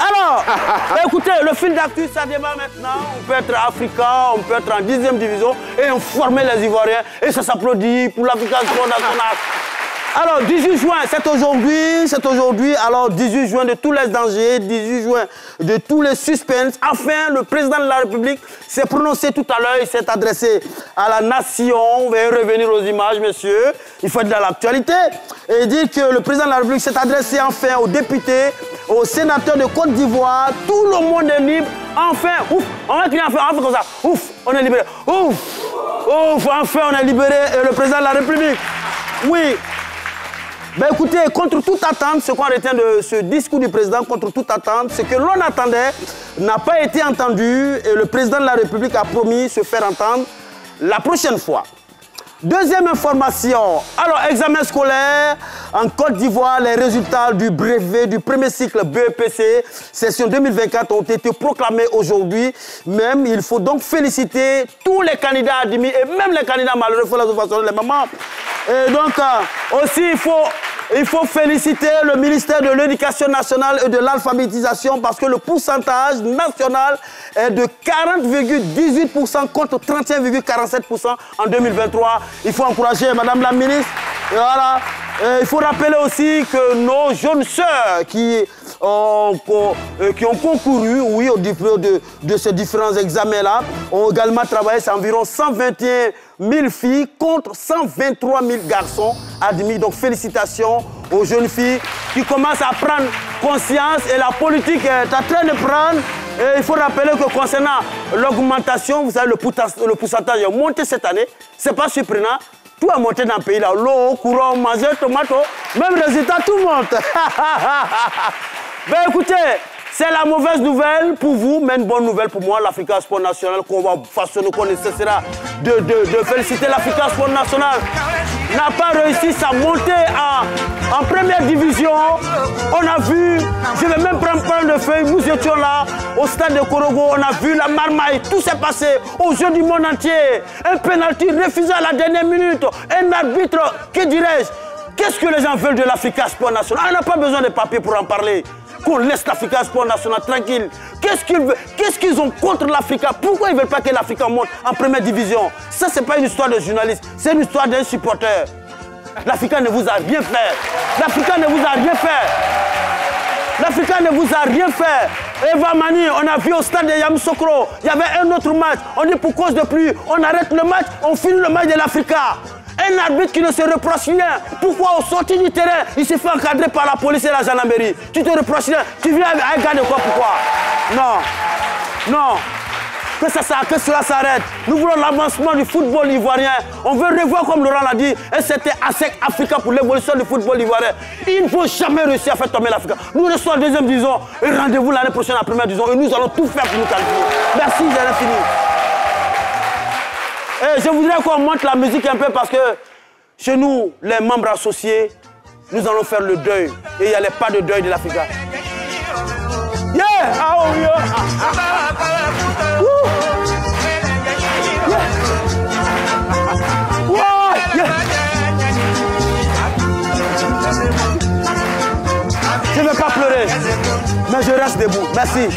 Alors, écoutez, le fil d'actu, ça démarre maintenant. On peut être africain, on peut être en 10e division et informer les Ivoiriens. Et ça s'applaudit pour l'Africa Sport National. Alors, 18 juin, c'est aujourd'hui. Alors, 18 juin de tous les dangers, 18 juin de tous les suspens. Enfin, le président de la République s'est prononcé tout à l'heure, il s'est adressé à la nation. On va revenir aux images, messieurs. Il faut être dans l'actualité. Et dire que le président de la République s'est adressé enfin aux députés, aux sénateurs de Côte d'Ivoire. Tout le monde est libre. Enfin, ouf, on va crier enfin comme ça. Ouf, on est libéré. Ouf, ouf, enfin, on est libéré. Et le président de la République, oui. Ben écoutez, contre toute attente, ce qu'on retient de ce discours du président, contre toute attente, ce que l'on attendait n'a pas été entendu et le président de la République a promis se faire entendre la prochaine fois. Deuxième information, alors examen scolaire en Côte d'Ivoire, les résultats du brevet du premier cycle BEPC, session 2024 ont été proclamés aujourd'hui. Même, il faut donc féliciter tous les candidats admis et même les candidats malheureux, il faut les façon les mamans. Et donc, aussi, il faut féliciter le ministère de l'Éducation nationale et de l'alphabétisation parce que le pourcentage national est de 40,18% contre 31,47% en 2023. Il faut encourager Madame la ministre. Et voilà. Et il faut rappeler aussi que nos jeunes sœurs qui ont concouru, oui, au diplôme de ces différents examens-là, ont également travaillé. C'est environ 121 000 filles contre 123 000 garçons admis. Donc félicitations aux jeunes filles qui commencent à prendre conscience et la politique est en train de prendre. Et il faut rappeler que concernant l'augmentation, vous savez, le pourcentage est monté cette année. Ce n'est pas surprenant. Tout a monté dans le pays là. L'eau, courant, manger, tomate, même résultat, tout monte. Ben écoutez, c'est la mauvaise nouvelle pour vous, mais une bonne nouvelle pour moi, l'Africa Sport National, qu'on va façonner, qu'on nécessitera de féliciter l'Africa Sport National. N'a pas réussi sa montée en première division. On a vu, je vais même prendre plein de feuilles, nous étions là au stade de Korogo, on a vu la marmaille, tout s'est passé aux yeux du monde entier. Un penalty refusé à la dernière minute, un arbitre, que dirais-je? Qu'est-ce que les gens veulent de l'Africa Sport National? On n'a pas besoin de papier pour en parler. Qu'on laisse l'Africa Sport National tranquille. Qu'est-ce qu'ils ont contre l'Africa? Pourquoi ils ne veulent pas que l'Africa monte en première division? Ça, ce n'est pas une histoire de journaliste, c'est une histoire d'un supporter. L'Africa ne vous a rien fait. L'Africa ne vous a rien fait. L'Africa ne vous a rien fait. Eva Mani, on a vu au stade de Yamoussoukro, il y avait un autre match. On dit pour cause de pluie, on arrête le match, on finit le match de l'Africa. Un arbitre qui ne se reproche rien. Pourquoi au sorti du terrain, il s'est fait encadrer par la police et la gendarmerie? Tu te reproches rien. Tu viens avec un gars de quoi? Pourquoi? Non. Non. Que cela s'arrête. Nous voulons l'avancement du football ivoirien. On veut revoir, comme Laurent l'a dit, un certain ASEC Africa pour l'évolution du football ivoirien. Il ne faut jamais réussir à faire tomber l'Afrique. Nous restons en deuxième division et rendez-vous l'année prochaine en première division et nous allons tout faire pour nous qualifier. Merci, j'ai fini. Et je voudrais qu'on monte la musique un peu parce que chez nous, les membres associés, nous allons faire le deuil. Et il n'y a pas de deuil de l'Africa. Yeah! Ah, oh, yeah! Yeah! Je ne vais pas pleurer, mais je reste debout. Merci.